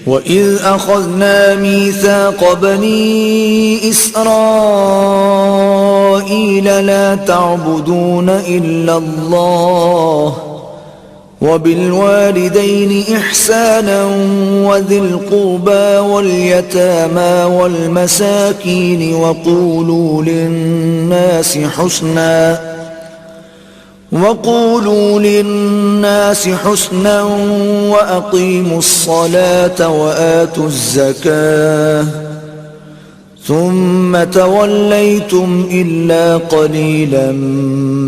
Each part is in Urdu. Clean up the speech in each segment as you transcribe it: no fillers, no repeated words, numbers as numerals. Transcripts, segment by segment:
وَإِذْ أَخَذْنَا مِيثَاقَ بَنِي إِسْرَائِيلَ لَا تَعْبُدُونَ إِلَّا اللَّهَ وَبِالْوَالِدَيْنِ إِحْسَانًا وَذِي الْقُرْبَى وَالْيَتَامَى وَالْمَسَاكِينِ وَقُولُوا لِلنَّاسِ حُسْنًا وَأَقِيمُوا الصَّلَاةَ وَآتُوا الزَّكَاةَ ثُمَّ تَوَلَّيْتُمْ إِلَّا قَلِيلًا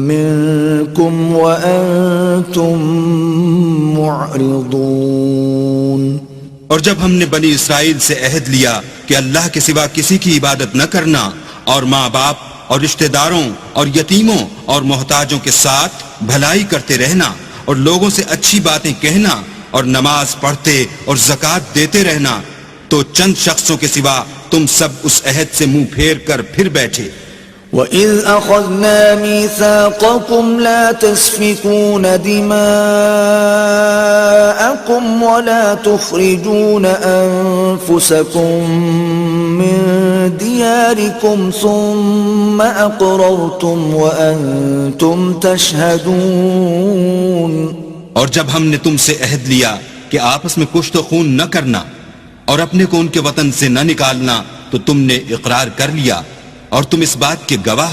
مِّنكُمْ وَأَنتُم مُّعْرِضُونَ۔ اور جب ہم نے بنی اسرائیل سے عہد لیا کہ اللہ کے سوا کسی کی عبادت نہ کرنا، اور ماں باپ اور رشتہ داروں اور یتیموں اور محتاجوں کے ساتھ بھلائی کرتے رہنا، اور لوگوں سے اچھی باتیں کہنا، اور نماز پڑھتے اور زکوٰۃ دیتے رہنا، تو چند شخصوں کے سوا تم سب اس عہد سے منہ پھیر کر پھر بیٹھے۔ وَإِذْ أَخَذْنَا مِيثَاقَكُمْ لَا تَسْفِكُونَ دِمَاءَكُمْ وَلَا تُخْرِجُونَ أَنفُسَكُمْ مِنْ دِيَارِكُمْ ثُمَّ أَقْرَرْتُمْ وَأَنْتُمْ تَشْهَدُونَ۔ اور جب ہم نے تم سے عہد لیا کہ آپس میں کشت و خون نہ کرنا اور اپنے کو ان کے وطن سے نہ نکالنا، تو تم نے اقرار کر لیا اور تم اس بات کے گواہ